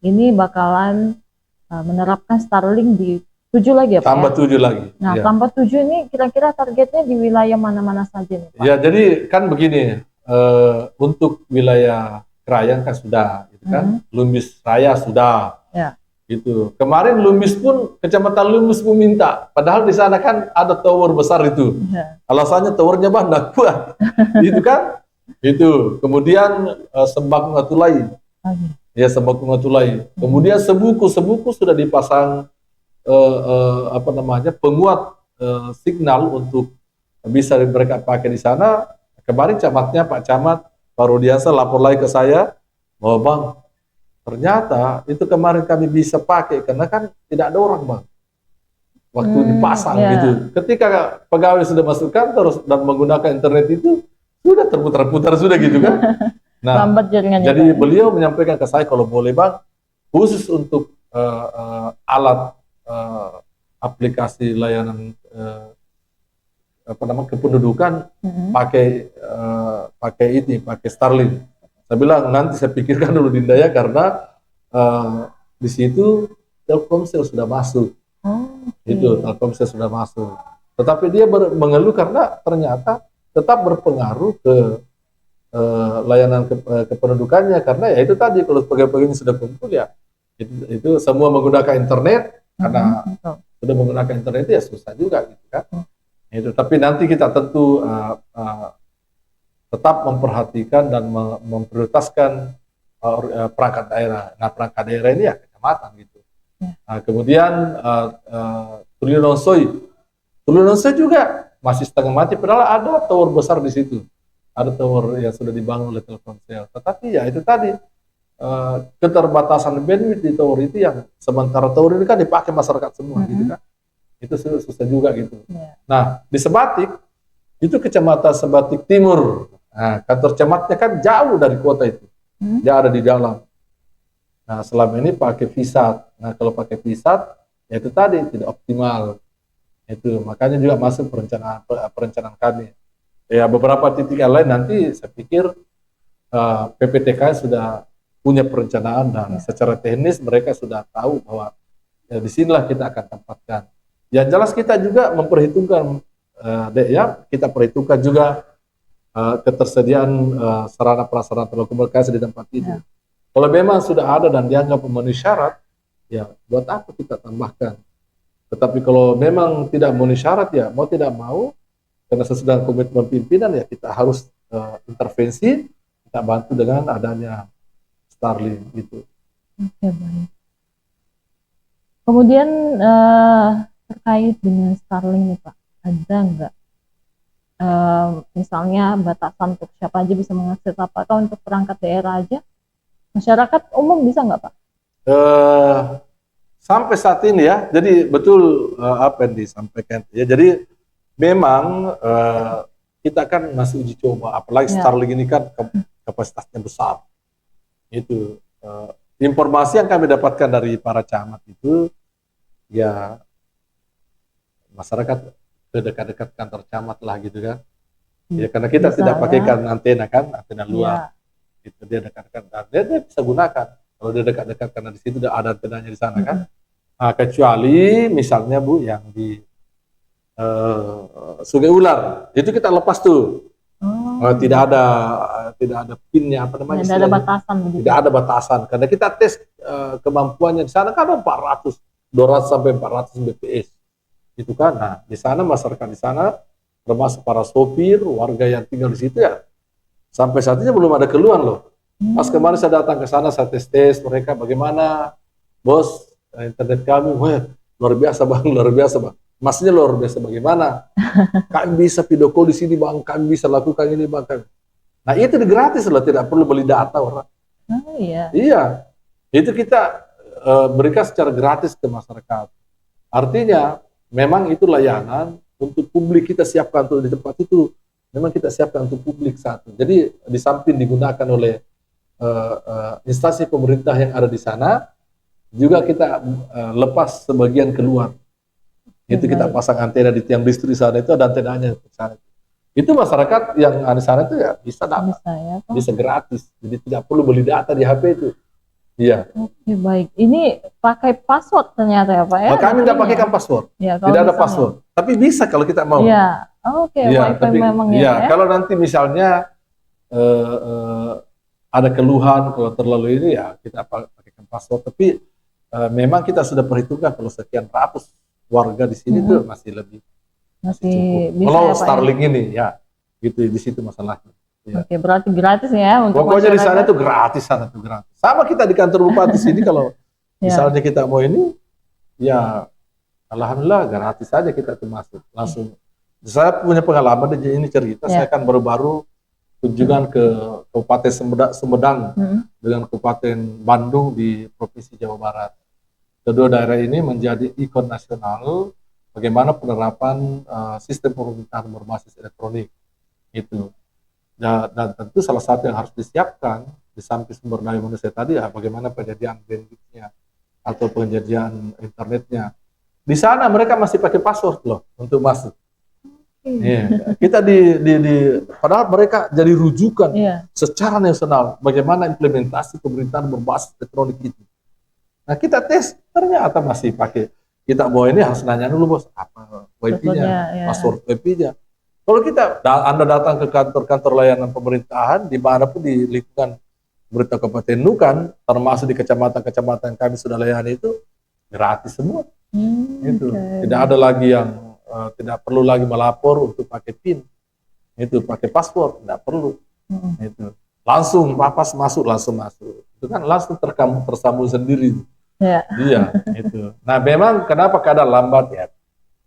ini bakalan menerapkan Starlink di 7 lagi ya Pak? Tambah 7 lagi. Nah, ya. Tambah 7 ini kira-kira targetnya di wilayah mana-mana saja nih Pak? Ya, jadi kan begini, untuk wilayah Krayan kan sudah, gitu kan? Lumbis Raya sudah. Ya. Gitu. Kemarin Lumbis pun, Kecamatan Lumbis pun minta, padahal di sana kan ada tower besar itu. Ya. Alasannya towernya nggak kuat. Gitu kan? Itu. Kemudian Sembako Ngatulai. Ya, Sembako Ngatulai. Kemudian sebuku sudah dipasang penguat signal untuk bisa mereka pakai di sana. Kemarin camatnya Pak Camat Pak Rudiansa lapor lagi ke saya bahwa Bang, ternyata itu kemarin kami bisa pakai karena kan tidak ada orang Bang waktu dipasang gitu. Ketika pegawai sudah masuk kantor dan menggunakan internet itu sudah terputar-putar sudah gitu kan. Nah, jadi beliau menyampaikan ke saya kalau boleh Bang, khusus untuk alat aplikasi layanan kependudukan pakai Starlink. Saya bilang nanti saya pikirkan dulu Dinda ya, karena di situ Telkomsel sudah masuk. Itu Telkomsel sudah masuk. Tetapi dia mengeluh karena ternyata tetap berpengaruh ke layanan kependudukannya, karena ya itu tadi kalau pegawai ini sudah kumpul ya itu semua menggunakan internet, karena sudah menggunakan internet ya susah juga gitu kan. Itu tapi nanti kita tentu tetap memperhatikan dan memprioritaskan perangkat daerah. Nah, perangkat daerah ini ya kecamatan gitu. Nah, kemudian Tulunonsoi juga masih setengah mati, padahal ada tower besar di situ. Ada tower yang sudah dibangun oleh Telkomsel. Tetapi ya itu tadi keterbatasan bandwidth di tower itu, yang sementara tower ini kan dipakai masyarakat semua gitu kan. Itu susah juga gitu. Nah, di Sebatik itu Kecamatan Sebatik Timur. Nah, kantor camatnya kan jauh dari kota itu. Dia ada di dalam. Nah, selama ini pakai VSAT. Nah, kalau pakai VSAT ya itu tadi tidak optimal. Itu makanya juga masuk perencanaan kami. Ya, beberapa titik yang lain nanti saya pikir PPTK sudah punya perencanaan dan secara teknis mereka sudah tahu bahwa ya, disinilah kita akan tempatkan. Yang jelas kita juga memperhitungkan, kita perhitungkan juga ketersediaan sarana prasarana telekomunikasi di tempat itu. Ya. Kalau memang sudah ada dan dianggap memenuhi syarat, ya buat apa kita tambahkan? Tetapi kalau memang tidak memenuhi syarat, ya mau tidak mau, karena sesudah komitmen pimpinan, ya kita harus intervensi, kita bantu dengan adanya Starlink gitu. Oke, baik. Kemudian terkait dengan Starlink nih Pak, ada nggak misalnya batasan untuk siapa aja bisa mengakses, apakah untuk perangkat daerah aja? Masyarakat umum bisa nggak Pak? Sampai saat ini ya, jadi betul apa yang disampaikan ya. Jadi memang kita kan masih uji coba, apalagi Ya. Starlink ini kan kapasitasnya besar. Itu informasi yang kami dapatkan dari para camat itu, ya masyarakat ke dekat-dekat kantor camat lah gitu kan. Ya karena kita Bisa, tidak ya. pakaikan antena kan, antena luar. Ya. Itu dia dekat-dekat, dan dia bisa gunakan kalau dia dekat-dekat karena di situ ada antenanya di sana kan. Nah, kecuali misalnya Bu yang di Sungai Ular itu kita lepas tuh. Oh, Tidak ada pinnya apa namanya, tidak ada batasan begitu. tidak ada batasan karena kita tes kemampuannya di sana kan ada 200 sampai 400 bps itu kan. Nah di sana masyarakat di sana termasuk para sopir, warga yang tinggal di situ, ya sampai saat ini belum ada keluhan loh. Pas kemarin saya datang ke sana, saya tes mereka bagaimana, bos, internet kami, wah luar biasa bang, luar biasa bang. Maksudnya luar biasa bagaimana? Kami bisa video call di sini bang, kami bisa lakukan ini bang. Nah itu gratis loh, tidak perlu beli data orang. Oh iya. Iya, itu kita berikan secara gratis ke masyarakat. Artinya memang itu layanan untuk publik, kita siapkan untuk di tempat itu. Memang kita siapkan untuk publik satu. Jadi di samping digunakan oleh instansi pemerintah yang ada di sana, juga kita lepas sebagian keluar. Itu kita pasang antena di tiang listrik sana, itu ada antenanya di sana. Itu masyarakat yang ada di sana itu ya bisa dapat, Bisa ya Pak. bisa gratis. Jadi tidak perlu beli data di HP itu. Iya. Oke baik. Ini pakai password ternyata ya Pak ya? Kami tidak pakaikan password, Ya, kalau tidak ada misalnya- password. Tapi bisa kalau kita mau. Iya. Oke, Iya, wifi tapi memang iya, ya Pak ya? kalau nanti misalnya ada keluhan kalau terlalu ini, ya kita pakaikan password. Tapi memang kita sudah perhitungkan kalau sekian ratus warga di sini tuh masih lebih Masih cukup. bisa Kalau ya Pak ya? Starlink ini ya, gitu di situ masalahnya. Ya. Oke, berarti gratis ya untuk Pokoknya di sana masyarakat. tuh gratis, sana tuh gratis. Sama kita di kantor bupati sini kalau Ya. misalnya kita mau ini, ya alhamdulillah gratis saja kita tuh masuk langsung. Saya punya pengalaman, ini cerita, Ya. saya kan baru-baru kunjungan ke Kabupaten Sumedang dengan Kabupaten Bandung di Provinsi Jawa Barat. Kedua daerah ini menjadi ikon nasional bagaimana penerapan sistem pemerintahan berbasis elektronik itu. Dan tentu salah satu yang harus disiapkan di samping sumber daya manusia tadi, ya bagaimana penyediaan bandwidth-nya atau penyediaan internetnya. Di sana mereka masih pakai password loh untuk masuk. Iya. Kita padahal mereka jadi rujukan Iya. secara nasional bagaimana implementasi pemerintahan berbasis elektronik itu. Nah kita tes, ternyata masih pakai. Kita bawa ini harus nanya dulu bos, apa WiFi-nya, Ya. password WiFi-nya. Kalau Anda datang ke kantor-kantor layanan pemerintahan dimanapun di lingkungan pemerintah Kabupaten Nukan, termasuk di kecamatan-kecamatan kami sudah layani itu gratis semua. Itu Oke. tidak ada lagi yang tidak perlu lagi melapor untuk pakai PIN, itu pakai password tidak perlu. Itu langsung papas masuk, langsung masuk. Itu kan langsung tersambung sendiri. Ya. Iya, itu. Nah memang kenapa kadang lambat ya?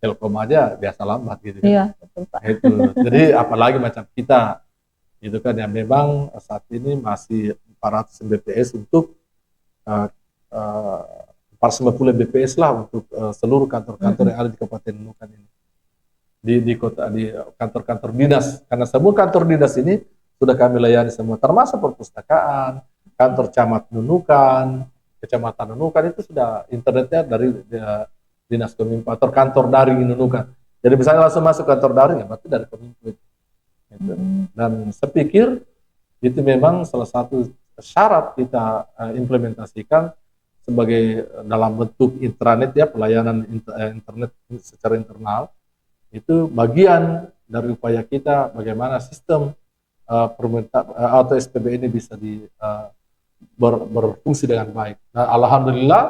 Telkom aja biasa lambat gitu kan. Iya, betul Pak. Itu. Jadi apalagi macam kita, itu kan yang memang saat ini masih 400 Mbps untuk 490 Mbps lah untuk seluruh kantor-kantor yang ada di Kabupaten Nukan ini. Di kantor-kantor dinas, karena semua kantor dinas ini sudah kami layani semua, termasuk perpustakaan, kantor camat Nunukan, kecamatan Nunukan itu sudah internetnya dari dinas Kominfo atau kantor daring Nunukan. Jadi misalnya langsung masuk kantor daring, ya berarti dari Kominfo itu. Gitu. Dan saya pikir itu memang salah satu syarat kita implementasikan sebagai dalam bentuk intranet ya, pelayanan internet secara internal. Itu bagian dari upaya kita bagaimana sistem atau SPB ini bisa berfungsi dengan baik. Nah, alhamdulillah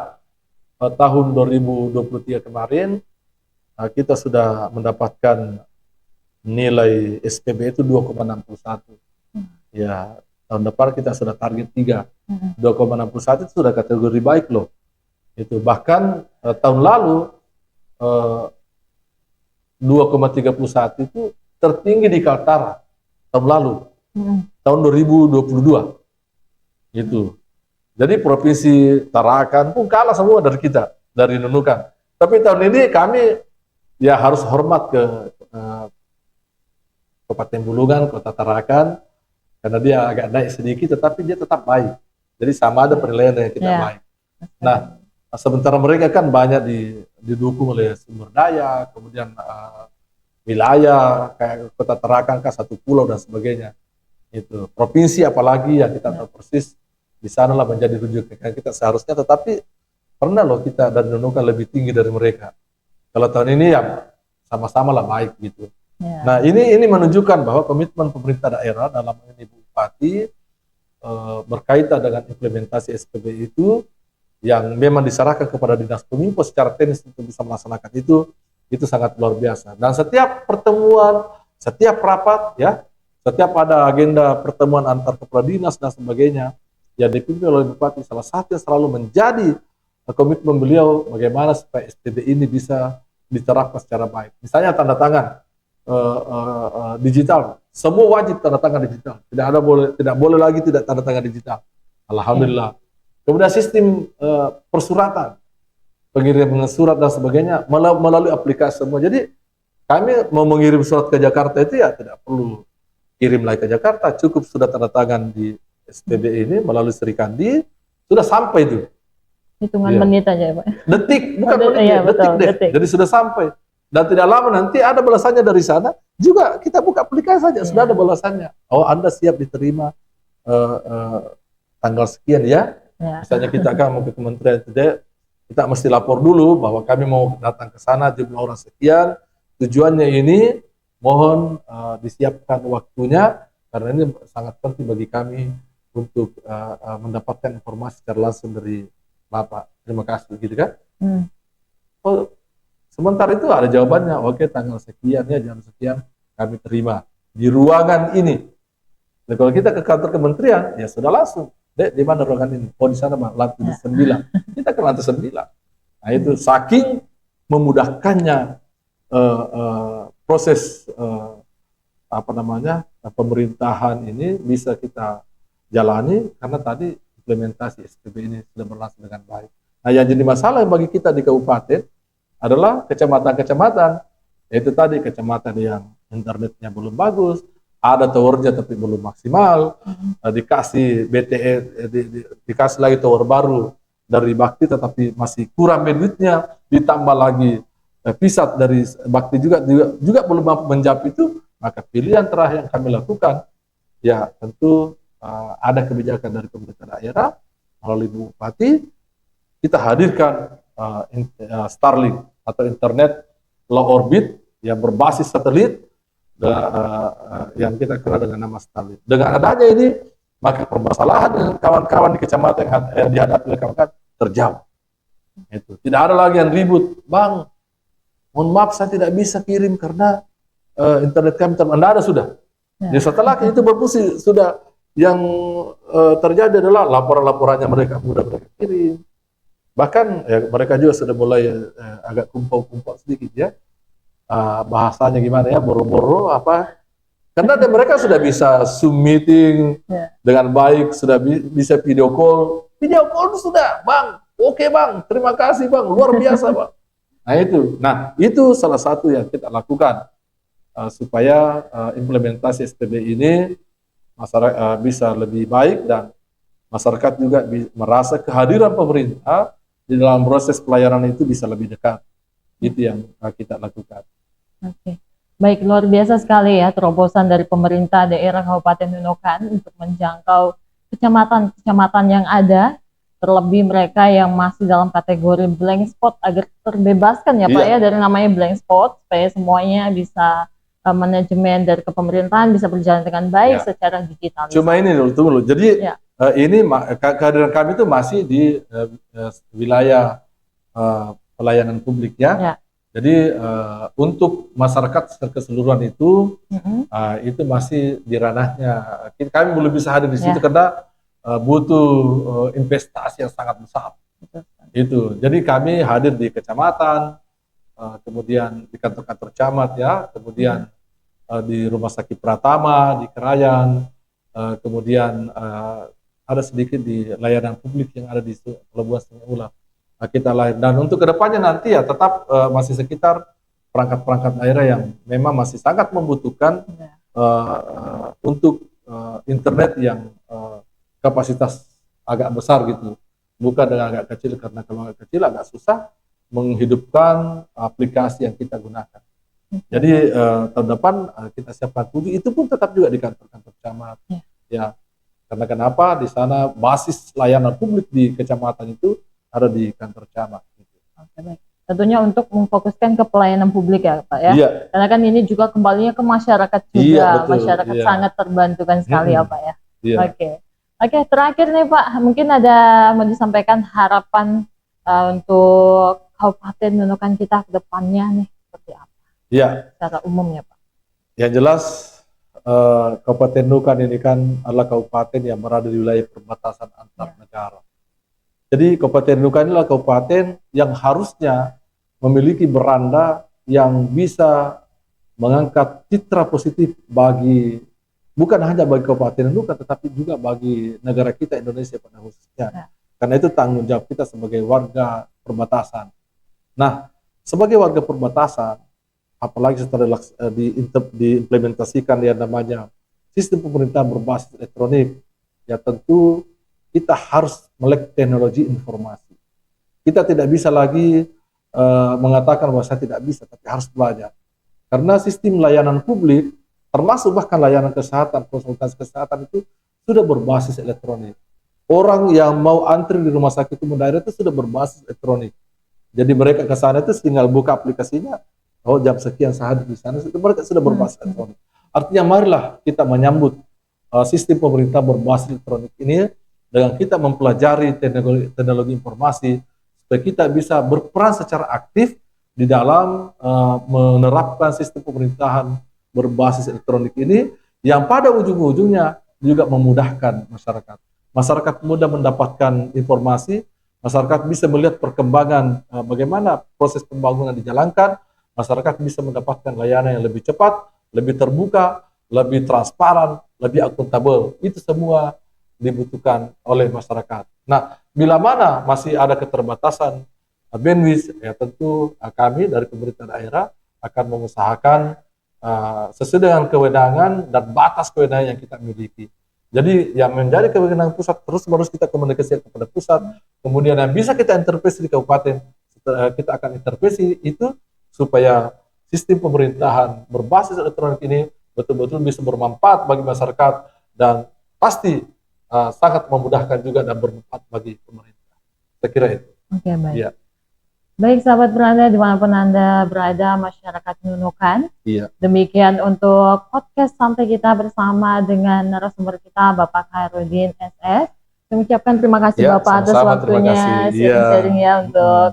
tahun 2023 kemarin kita sudah mendapatkan nilai SPB itu 2,61. Ya, tahun depan kita sudah target 3. 2,61 itu sudah kategori baik loh. Itu bahkan tahun lalu 2,31 itu tertinggi di Kaltara tahun lalu. Tahun 2022. Itu. Jadi provinsi Tarakan pun kalah semua dari kita, dari Nunukan. Tapi tahun ini kami ya harus hormat ke Kabupaten Bulungan, Kota Tarakan, karena dia agak naik sedikit, tetapi dia tetap baik. Jadi sama ada penilaian yang kita baik. Nah, sementara mereka kan banyak didukung oleh sumber daya, kemudian wilayah kayak Kota Tarakan kan satu pulau dan sebagainya. Itu provinsi apalagi yang kita tahu persis di sana lah menjadi rujukan kita seharusnya, tetapi pernah loh kita dan Nunukan lebih tinggi dari mereka. Kalau tahun ini ya sama-sama lah baik gitu. Nah ini menunjukkan bahwa komitmen pemerintah daerah dalam ini Bupati berkaitan dengan implementasi SPB itu yang memang diserahkan kepada Dinas Kominfo secara teknis untuk bisa melaksanakan itu sangat luar biasa. Dan setiap pertemuan, setiap rapat ya, setiap ada agenda pertemuan antar kepala dinas dan sebagainya yang dipimpin oleh Bupati, salah satu yang selalu menjadi komitmen beliau bagaimana supaya SPB ini bisa diterapkan secara baik. Misalnya tanda tangan digital, semua wajib tanda tangan digital. Tidak boleh lagi tidak tanda tangan digital. Alhamdulillah. Kemudian sistem persuratan, pengiriman surat dan sebagainya melalui aplikasi semua. Jadi kami mau mengirim surat ke Jakarta itu ya tidak perlu kirim lagi ke Jakarta, cukup sudah tanda tangan di SPB ini melalui Serikandi, sudah sampai itu. Hitungan menit aja ya Pak. Detik, bukan menit, ya, detik betul, deh. detik. Jadi sudah sampai. Dan tidak lama nanti ada balasannya dari sana, juga kita buka aplikasi saja, sudah ada balasannya. Oh Anda siap diterima tanggal sekian ya. Misalnya kita akan mau ke Kementerian tidak, kita mesti lapor dulu bahwa kami mau datang ke sana jumlah orang sekian, tujuannya ini, mohon disiapkan waktunya, karena ini sangat penting bagi kami untuk mendapatkan informasi secara langsung dari Bapak. Terima kasih, gitu kan? Oh, sementara itu ada jawabannya, oke tanggal sekian ya, jam sekian kami terima di ruangan ini. Nah, kalau kita ke kantor kementerian, ya sudah langsung. Dek, di mana ruangan ini? Oh di sana Bang, lantai 9. Kita ke lantai 9. Nah itu saking memudahkannya proses pemerintahan ini bisa kita jalani karena tadi implementasi SPB ini sudah berlangsung dengan baik. Nah yang jadi masalah bagi kita di kabupaten adalah kecamatan-kecamatan, yaitu tadi kecamatan yang internetnya belum bagus, ada towernya tapi belum maksimal, dikasih BTE, dikasih lagi tower baru dari Bakti tetapi masih kurang bandwidthnya, ditambah lagi Pisat dari Bakti juga belum mampu menjawab itu, maka pilihan terakhir yang kami lakukan ya tentu ada kebijakan dari pemerintah daerah melalui Bupati, kita hadirkan Starlink atau internet low orbit yang berbasis satelit yang kita kenal dengan nama Starlink. Dengan adanya ini, maka permasalahan dengan kawan-kawan di kecamatan yang dihadapi oleh kawan-kawan terjawab. Itu tidak ada lagi yang ribut, Bang. Mohon maaf saya tidak bisa kirim karena internet kami ada sudah. Ya. Setelah itu berfungsi sudah yang terjadi adalah laporan-laporannya mereka mudah mereka kirim. Bahkan ya, mereka juga sudah mulai agak kumpul-kumpul sedikit ya. Bahasanya gimana ya, boro-boro apa. Karena mereka sudah bisa Zoom meeting dengan baik, sudah bisa video call. Video call itu sudah, Bang. Oke Bang, terima kasih Bang, luar biasa Bang. Nah itu salah satu yang kita lakukan supaya implementasi SPB ini masyarakat bisa lebih baik dan masyarakat juga merasa kehadiran pemerintah di dalam proses pelayanan itu bisa lebih dekat. Itu yang kita lakukan. Oke. Baik, luar biasa sekali ya terobosan dari pemerintah daerah Kabupaten Nunukan untuk menjangkau kecamatan-kecamatan yang ada, terlebih mereka yang masih dalam kategori blank spot agar terbebaskan ya Pak ya dari namanya blank spot, supaya semuanya bisa manajemen dari kepemerintahan bisa berjalan dengan baik Ya. secara digital. Cuma ini dulu, tunggu dulu. Jadi Ya. ini kehadiran kami itu masih di wilayah pelayanan publik ya. Ya. Jadi untuk masyarakat secara keseluruhan itu Mhm. itu masih di ranahnya. Kami belum bisa hadir di situ Ya. karena butuh investasi yang sangat besar. Betul. Itu. Jadi kami hadir di kecamatan, kemudian di kantor-kantor camat ya, kemudian di Rumah Sakit Pratama, di Kerayan, kemudian ada sedikit di layanan publik yang ada di Pelabuhan Sungai Ulang. Kita lahir, dan untuk kedepannya nanti ya tetap masih sekitar perangkat-perangkat daerah yang memang masih sangat membutuhkan Ya. untuk internet yang kapasitas agak besar gitu, bukan dengan agak kecil, karena kalau agak kecil agak susah menghidupkan aplikasi yang kita gunakan. Jadi tahun depan kita siapkan 7, itu pun tetap juga di kantor-kantor camat. Ya, karena kenapa di sana basis layanan publik di kecamatan itu ada di kantor camat. Gitu. Oke, baik. Tentunya untuk memfokuskan ke pelayanan publik ya Pak ya. Iya. Karena kan ini juga kembalinya ke masyarakat juga. Iya, betul. Masyarakat Iya. sangat terbantukan sekali ya Pak ya. Iya. Oke, terakhir nih Pak, mungkin ada mau disampaikan harapan untuk Kabupaten Nunukan kita ke depannya nih seperti apa? Iya. Secara umum ya Pak. Yang jelas Kabupaten Nunukan ini kan adalah kabupaten yang berada di wilayah perbatasan antar negara. Jadi Kabupaten Nunukan inilah kabupaten yang harusnya memiliki beranda yang bisa mengangkat citra positif bagi, bukan hanya bagi Kabupaten Nunukan, tetapi juga bagi negara kita Indonesia pada khususnya. Ya. Karena itu tanggung jawab kita sebagai warga perbatasan. Nah, sebagai warga perbatasan, apalagi setelah diimplementasikan yang namanya sistem pemerintahan berbasis elektronik, ya tentu kita harus melek teknologi informasi. Kita tidak bisa lagi mengatakan bahwa saya tidak bisa, tapi harus belajar. Karena sistem layanan publik, termasuk bahkan layanan kesehatan, konsultasi kesehatan itu sudah berbasis elektronik. Orang yang mau antri di rumah sakit umum daerah itu sudah berbasis elektronik. Jadi mereka ke sana itu tinggal buka aplikasinya, oh jam sekian saya hadir di sana, mereka sudah berbasis elektronik. Artinya marilah kita menyambut sistem pemerintah berbasis elektronik ini dengan kita mempelajari teknologi informasi supaya kita bisa berperan secara aktif di dalam menerapkan sistem pemerintahan berbasis elektronik ini yang pada ujung-ujungnya juga memudahkan masyarakat. Masyarakat mudah mendapatkan informasi, masyarakat bisa melihat perkembangan bagaimana proses pembangunan dijalankan, masyarakat bisa mendapatkan layanan yang lebih cepat, lebih terbuka, lebih transparan, lebih akuntabel. Itu semua dibutuhkan oleh masyarakat. Nah, bila mana masih ada keterbatasan bandwidth, ya tentu kami dari pemerintah daerah akan mengusahakan sesuai dengan kewenangan dan batas kewenangan yang kita miliki. Jadi yang menjadi kewenangan pusat terus-menerus kita komunikasi kepada pusat, kemudian yang bisa kita intervensi di kabupaten, kita akan intervensi itu supaya sistem pemerintahan berbasis elektronik ini betul-betul bisa bermanfaat bagi masyarakat dan pasti sangat memudahkan juga dan bermanfaat bagi pemerintah. Saya kira itu. Oke, baik. Ya. Baik sahabat beranda dimanapun Anda berada, masyarakat Nunukan. Iya. Demikian untuk podcast sampai kita bersama dengan narasumber kita Bapak Khairuddin SS. Saya ucapkan terima kasih Ya, Bapak atas sama-sama, terima waktunya kasih. sharing-sharing ya untuk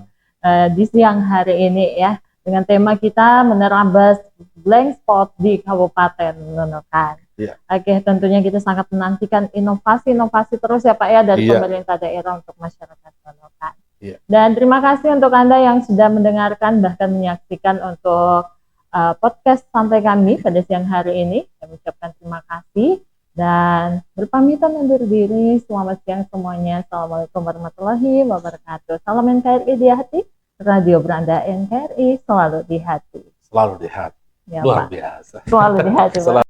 di siang hari ini ya. Dengan tema kita menerabas blank spot di Kabupaten Nunukan. Ya. Oke, tentunya kita sangat menantikan inovasi-inovasi terus ya Pak ya dari Iya. pemerintah daerah untuk masyarakat Nunukan. Iya. Dan terima kasih untuk Anda yang sudah mendengarkan bahkan menyaksikan untuk podcast sampai kami pada siang hari ini. Saya ucapkan terima kasih dan berpamitan undur diri. Selamat siang semuanya. Assalamualaikum warahmatullahi wabarakatuh. Salam NKRI di hati. Radio Beranda NKRI selalu di hati. Selalu di hati. Ya, Luar Pak. biasa. Selalu di hati, Pak.